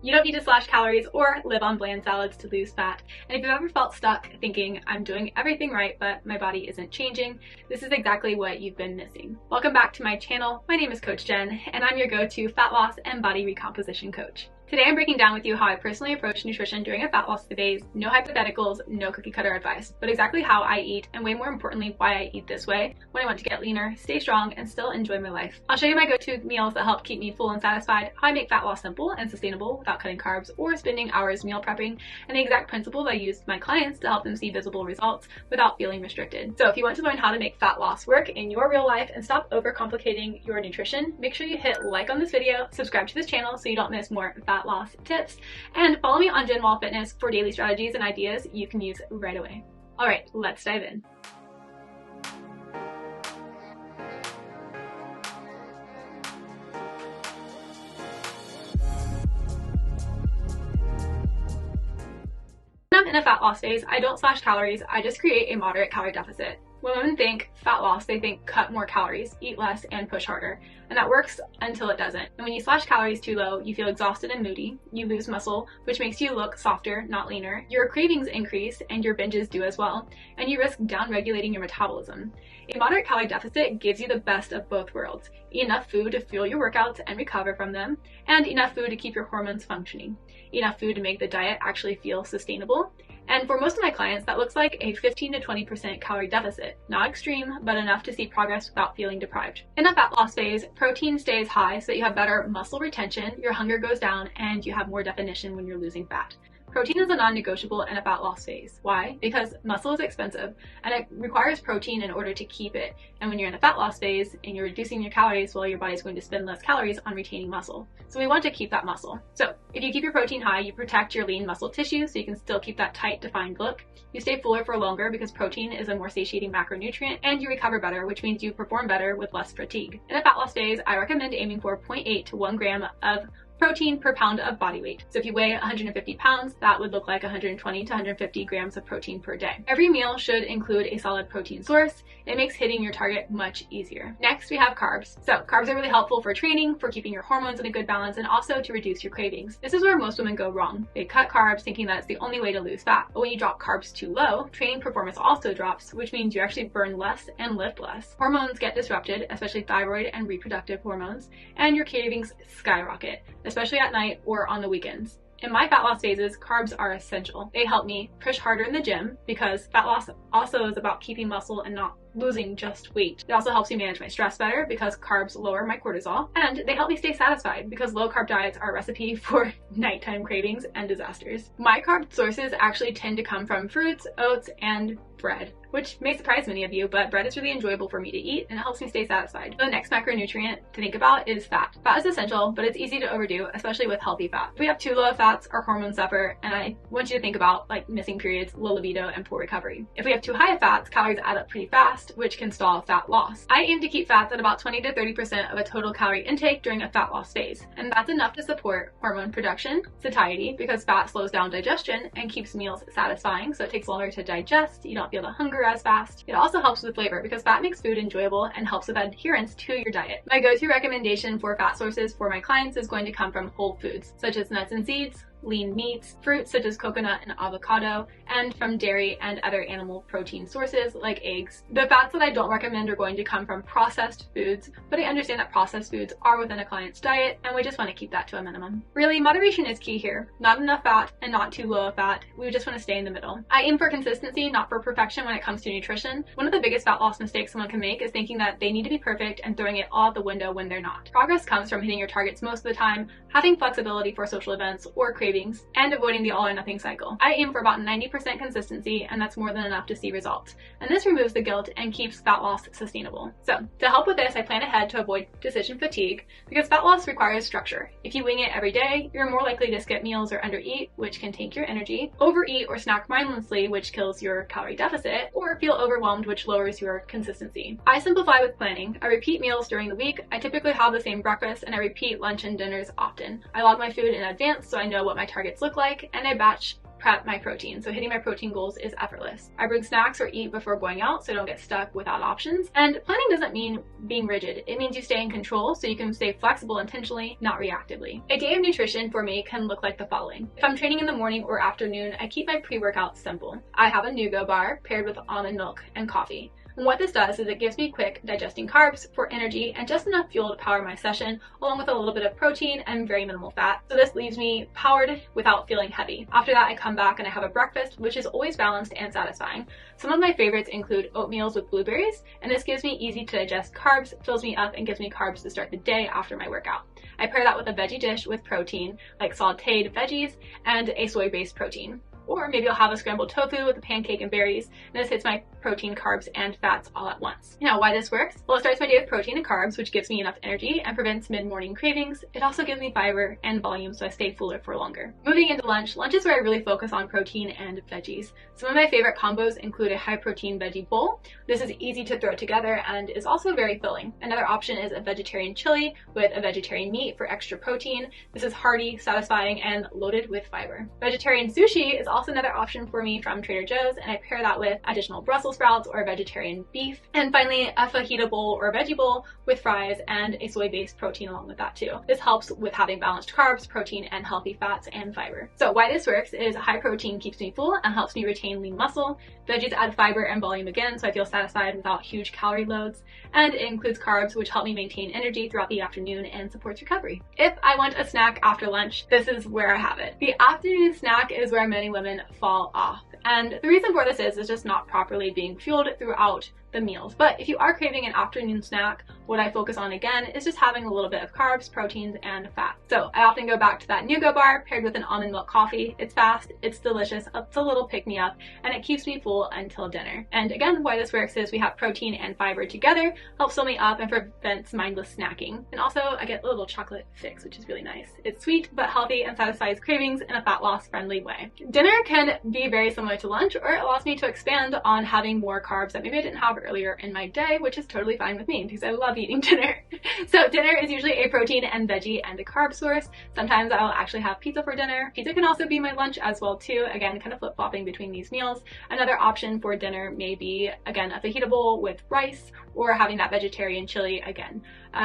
You don't need to slash calories or live on bland salads to lose fat. And if you've ever felt stuck thinking, I'm doing everything right, but my body isn't changing, this is exactly what you've been missing. Welcome back to my channel. My name is Coach Jen, and I'm your go-to fat loss and body recomposition coach. Today I'm breaking down with you how I personally approach nutrition during a fat loss phase. No hypotheticals, no cookie cutter advice, but exactly how I eat, and way more importantly, why I eat this way when I want to get leaner, stay strong, and still enjoy my life. I'll show you my go-to meals that help keep me full and satisfied, how I make fat loss simple and sustainable without cutting carbs or spending hours meal prepping, and the exact principles I use with my clients to help them see visible results without feeling restricted. So if you want to learn how to make fat loss work in your real life and stop overcomplicating your nutrition, make sure you hit like on this video, subscribe to this channel so you don't miss more fat loss tips, and follow me on Jen Wall Fitness for daily strategies and ideas you can use right away. All right, let's dive in. When I'm in a fat loss phase, I don't slash calories, I just create a moderate calorie deficit. When women think fat loss, they think cut more calories, eat less, and push harder. And that works until it doesn't. And when you slash calories too low, you feel exhausted and moody, you lose muscle, which makes you look softer, not leaner, your cravings increase, and your binges do as well, and you risk down-regulating your metabolism. A moderate calorie deficit gives you the best of both worlds. Eat enough food to fuel your workouts and recover from them, and enough food to keep your hormones functioning. Enough food to make the diet actually feel sustainable. And for most of my clients, that looks like a 15 to 20% calorie deficit. Not extreme, but enough to see progress without feeling deprived. In a fat loss phase, protein stays high so that you have better muscle retention, your hunger goes down, and you have more definition when you're losing fat. Protein is a non-negotiable in a fat loss phase. Why? Because muscle is expensive and it requires protein in order to keep it. And when you're in a fat loss phase and you're reducing your calories, well, your body's going to spend less calories on retaining muscle. So we want to keep that muscle. So if you keep your protein high, you protect your lean muscle tissue so you can still keep that tight, defined look. You stay fuller for longer because protein is a more satiating macronutrient, and you recover better, which means you perform better with less fatigue. In a fat loss phase, I recommend aiming for 0.8 to 1 gram of protein per pound of body weight. So if you weigh 150 pounds, that would look like 120 to 150 grams of protein per day. Every meal should include a solid protein source. It makes hitting your target much easier. Next, we have carbs. So carbs are really helpful for training, for keeping your hormones in a good balance, and also to reduce your cravings. This is where most women go wrong. They cut carbs thinking that it's the only way to lose fat. But when you drop carbs too low, training performance also drops, which means you actually burn less and lift less. Hormones get disrupted, especially thyroid and reproductive hormones, and your cravings skyrocket, especially at night or on the weekends. In my fat loss phases, carbs are essential. They help me push harder in the gym because fat loss also is about keeping muscle and not losing just weight. It also helps me manage my stress better because carbs lower my cortisol, and they help me stay satisfied because low carb diets are a recipe for nighttime cravings and disasters. My carb sources actually tend to come from fruits, oats, and bread, which may surprise many of you, but bread is really enjoyable for me to eat and it helps me stay satisfied. The next macronutrient to think about is fat. Fat is essential, but it's easy to overdo, especially with healthy fat. If we have too low of fats, our hormones suffer, and I want you to think about like missing periods, low libido, and poor recovery. If we have too high of fats, calories add up pretty fast, which can stall fat loss. I aim to keep fats at about 20 to 30% of a total calorie intake during a fat loss phase, and that's enough to support hormone production, satiety, because fat slows down digestion and keeps meals satisfying, so it takes longer to digest, you don't feel the hunger as fast. It also helps with flavor because fat makes food enjoyable and helps with adherence to your diet. My go-to recommendation for fat sources for my clients is going to come from whole foods, such as nuts and seeds, lean meats, fruits such as coconut and avocado, and from dairy and other animal protein sources like eggs. The fats that I don't recommend are going to come from processed foods, but I understand that processed foods are within a client's diet and we just want to keep that to a minimum. Really, moderation is key here. Not enough fat and not too low of fat. We just want to stay in the middle. I aim for consistency, not for perfection when it comes to nutrition. One of the biggest fat loss mistakes someone can make is thinking that they need to be perfect and throwing it all out the window when they're not. Progress comes from hitting your targets most of the time, having flexibility for social events or cravings, and avoiding the all or nothing cycle. I aim for about 90% consistency, and that's more than enough to see results. And this removes the guilt and keeps fat loss sustainable. So to help with this, I plan ahead to avoid decision fatigue because fat loss requires structure. If you wing it every day, you're more likely to skip meals or undereat, which can take your energy, overeat or snack mindlessly, which kills your calorie deficit, or feel overwhelmed, which lowers your consistency. I simplify with planning. I repeat meals during the week. I typically have the same breakfast, and I repeat lunch and dinners often. I log my food in advance so I know what my targets look like, and I batch prep my protein, so hitting my protein goals is effortless. I bring snacks or eat before going out so I don't get stuck without options. And planning doesn't mean being rigid. It means you stay in control so you can stay flexible intentionally, not reactively. A day of nutrition for me can look like the following. If I'm training in the morning or afternoon, I keep my pre-workout simple. I have a Nugo bar paired with almond milk and coffee. And what this does is it gives me quick digesting carbs for energy and just enough fuel to power my session, along with a little bit of protein and very minimal fat. So this leaves me powered without feeling heavy. After that, I come back and I have a breakfast, which is always balanced and satisfying. Some of my favorites include oatmeals with blueberries, and this gives me easy to digest carbs, fills me up, and gives me carbs to start the day after my workout. I pair that with a veggie dish with protein, like sauteed veggies and a soy-based protein. Or maybe I'll have a scrambled tofu with a pancake and berries, and this hits my protein, carbs, and fats all at once. Now, why this works? Well, it starts my day with protein and carbs, which gives me enough energy and prevents mid-morning cravings. It also gives me fiber and volume, so I stay fuller for longer. Moving into lunch, lunch is where I really focus on protein and veggies. Some of my favorite combos include a high-protein veggie bowl. This is easy to throw together and is also very filling. Another option is a vegetarian chili with a vegetarian meat for extra protein. This is hearty, satisfying, and loaded with fiber. Vegetarian sushi is also another option for me from Trader Joe's, and I pair that with additional Brussels sprouts or vegetarian beef. And finally, a fajita bowl or a veggie bowl with fries and a soy-based protein along with that too. This helps with having balanced carbs, protein, and healthy fats and fiber. So why this works is high protein keeps me full and helps me retain lean muscle. Veggies add fiber and volume again, so I feel satisfied without huge calorie loads. And it includes carbs, which help me maintain energy throughout the afternoon and supports recovery. If I want a snack after lunch, this is where I have it. The afternoon snack is where many women fall off. And the reason for this is just not properly being fueled throughout the meals. But if you are craving an afternoon snack, what I focus on again is just having a little bit of carbs, proteins, and fat. So I often go back to that Nugo bar paired with an almond milk coffee. It's fast, it's delicious, it's a little pick-me-up, and it keeps me full until dinner. And again, why this works is we have protein and fiber together, helps fill me up and prevents mindless snacking. And also I get a little chocolate fix, which is really nice. It's sweet but healthy and satisfies cravings in a fat loss friendly way. Dinner can be very similar to lunch, or it allows me to expand on having more carbs that maybe I didn't have earlier in my day, which is totally fine with me because I love eating dinner. So dinner is usually a protein and veggie and a carb source. Sometimes I'll actually have pizza for dinner. Pizza can also be my lunch as well too. Again, kind of flip-flopping between these meals. Another option for dinner may be, again, a fajita bowl with rice or having that vegetarian chili again.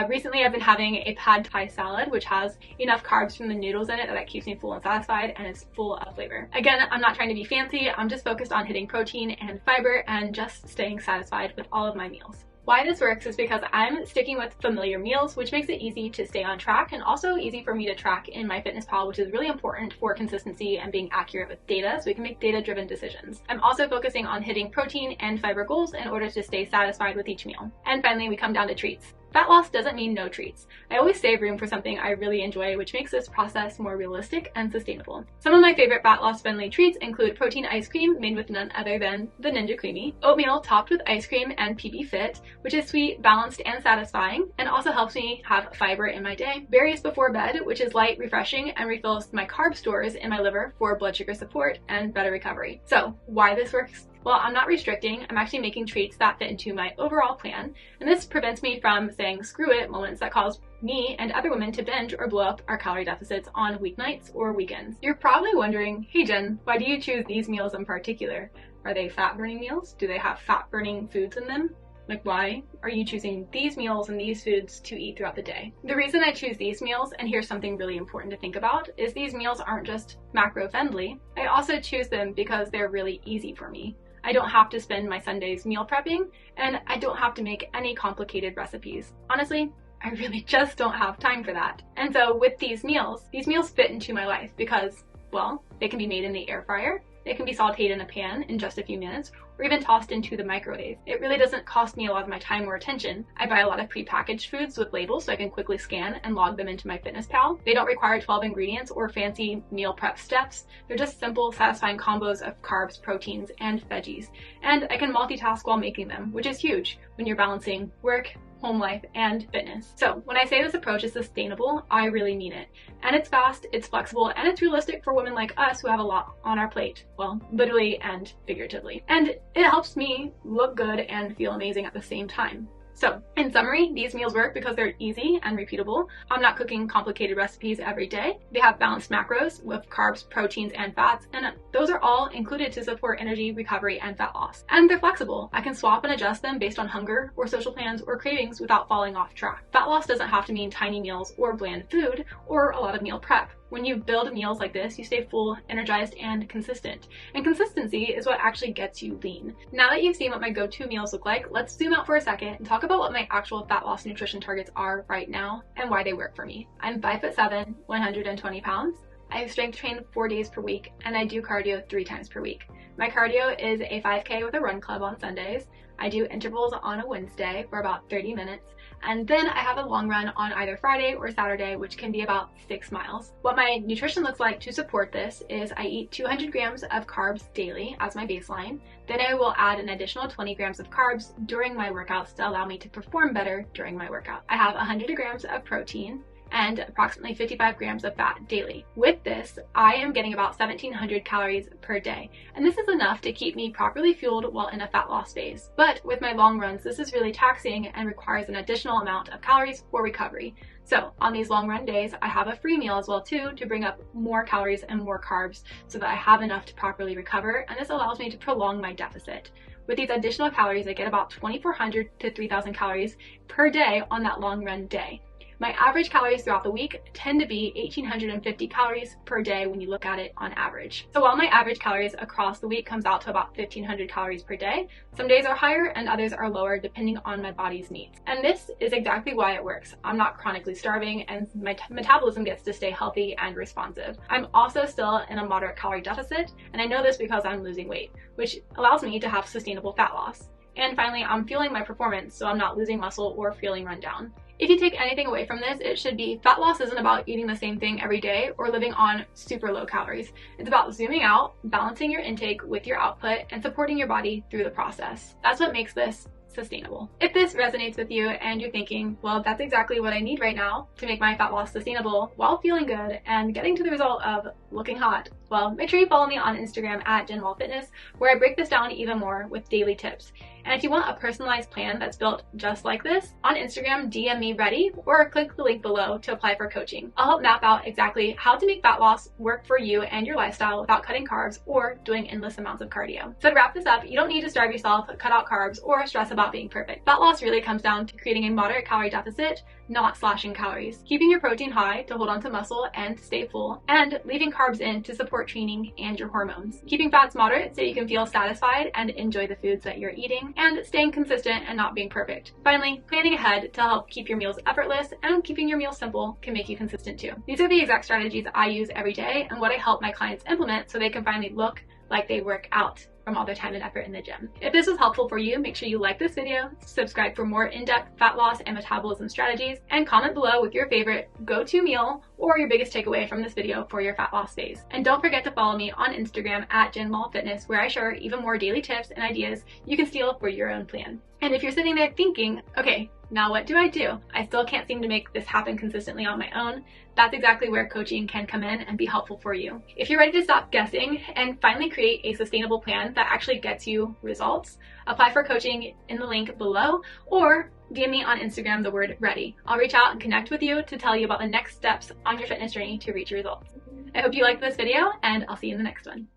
Recently I've been having a pad thai salad, which has enough carbs from the noodles in it that keeps me full and satisfied and is full of flavor. Again, I'm not trying to be fancy. I'm just focused on hitting protein and fiber and just staying satisfied with all of my meals. Why this works is because I'm sticking with familiar meals, which makes it easy to stay on track and also easy for me to track in MyFitnessPal, which is really important for consistency and being accurate with data so we can make data-driven decisions. I'm also focusing on hitting protein and fiber goals in order to stay satisfied with each meal. And finally, we come down to treats. Fat loss doesn't mean no treats. I always save room for something I really enjoy, which makes this process more realistic and sustainable. Some of my favorite fat loss friendly treats include protein ice cream made with none other than the Ninja Creamy, oatmeal topped with ice cream and PB Fit, which is sweet, balanced, and satisfying, and also helps me have fiber in my day. Berries before bed, which is light, refreshing, and refills my carb stores in my liver for blood sugar support and better recovery. So why this works? Well, I'm not restricting, I'm actually making treats that fit into my overall plan, and this prevents me from saying screw it moments that cause me and other women to binge or blow up our calorie deficits on weeknights or weekends. You're probably wondering, hey Jen, why do you choose these meals in particular? Are they fat-burning meals? Do they have fat-burning foods in them? Like, why are you choosing these meals and these foods to eat throughout the day? The reason I choose these meals, and here's something really important to think about, is these meals aren't just macro-friendly. I also choose them because they're really easy for me. I don't have to spend my Sundays meal prepping, and I don't have to make any complicated recipes. Honestly, I really just don't have time for that. And so with these meals fit into my life because, well, they can be made in the air fryer, they can be sauteed in a pan in just a few minutes, or even tossed into the microwave. It really doesn't cost me a lot of my time or attention. I buy a lot of prepackaged foods with labels so I can quickly scan and log them into MyFitnessPal. They don't require 12 ingredients or fancy meal prep steps. They're just simple, satisfying combos of carbs, proteins, and veggies. And I can multitask while making them, which is huge when you're balancing work, home life, and fitness. So when I say this approach is sustainable, I really mean it. And it's fast, it's flexible, and it's realistic for women like us who have a lot on our plate. Well, literally and figuratively. And it helps me look good and feel amazing at the same time. So in summary, these meals work because they're easy and repeatable. I'm not cooking complicated recipes every day. They have balanced macros with carbs, proteins, and fats, and those are all included to support energy, recovery, and fat loss. And they're flexible. I can swap and adjust them based on hunger or social plans or cravings without falling off track. Fat loss doesn't have to mean tiny meals or bland food or a lot of meal prep. When you build meals like this, you stay full, energized, and consistent. And consistency is what actually gets you lean. Now that you've seen what my go-to meals look like, let's zoom out for a second and talk about what my actual fat loss nutrition targets are right now and why they work for me. I'm 5'7", 120 pounds. I strength train 4 days per week, and I do cardio 3 times per week. My cardio is a 5K with a run club on Sundays. I do intervals on a Wednesday for about 30 minutes, and then I have a long run on either Friday or Saturday, which can be about 6 miles. What my nutrition looks like to support this is I eat 200 grams of carbs daily as my baseline. Then I will add an additional 20 grams of carbs during my workouts to allow me to perform better during my workout. I have 100 grams of protein and approximately 55 grams of fat daily. With this, I am getting about 1,700 calories per day, and this is enough to keep me properly fueled while in a fat loss phase. But with my long runs, this is really taxing and requires an additional amount of calories for recovery. So on these long run days, I have a free meal as well too to bring up more calories and more carbs so that I have enough to properly recover, and this allows me to prolong my deficit. With these additional calories, I get about 2,400 to 3,000 calories per day on that long run day. My average calories throughout the week tend to be 1,850 calories per day when you look at it on average. So while my average calories across the week comes out to about 1,500 calories per day, some days are higher and others are lower depending on my body's needs. And this is exactly why it works. I'm not chronically starving and my metabolism gets to stay healthy and responsive. I'm also still in a moderate calorie deficit, and I know this because I'm losing weight, which allows me to have sustainable fat loss. And finally, I'm fueling my performance, so I'm not losing muscle or feeling run down. If you take anything away from this, it should be fat loss isn't about eating the same thing every day or living on super low calories. It's about zooming out, balancing your intake with your output, and supporting your body through the process. That's what makes this sustainable. If this resonates with you and you're thinking, well, that's exactly what I need right now to make my fat loss sustainable while feeling good and getting to the result of looking hot, well, make sure you follow me on Instagram at JenWallFitness, where I break this down even more with daily tips. And if you want a personalized plan that's built just like this, on Instagram, DM me ready or click the link below to apply for coaching. I'll help map out exactly how to make fat loss work for you and your lifestyle without cutting carbs or doing endless amounts of cardio. So to wrap this up, you don't need to starve yourself, cut out carbs, or stress about being perfect. Fat loss really comes down to creating a moderate calorie deficit, not slashing calories, keeping your protein high to hold on to muscle and stay full, and leaving carbs in to support training and your hormones. Keeping fats moderate so you can feel satisfied and enjoy the foods that you're eating, and staying consistent and not being perfect. Finally, planning ahead to help keep your meals effortless, and keeping your meals simple can make you consistent too. These are the exact strategies I use every day and what I help my clients implement so they can finally look like they work out from all their time and effort in the gym. If this was helpful for you, make sure you like this video, subscribe for more in-depth fat loss and metabolism strategies, and comment below with your favorite go-to meal or your biggest takeaway from this video for your fat loss phase. And don't forget to follow me on Instagram at JenWallFitness, where I share even more daily tips and ideas you can steal for your own plan. And if you're sitting there thinking, okay, now what do? I still can't seem to make this happen consistently on my own. That's exactly where coaching can come in and be helpful for you. If you're ready to stop guessing and finally create a sustainable plan that actually gets you results, apply for coaching in the link below or DM me on Instagram the word ready. I'll reach out and connect with you to tell you about the next steps on your fitness journey to reach your results. I hope you liked this video, and I'll see you in the next one.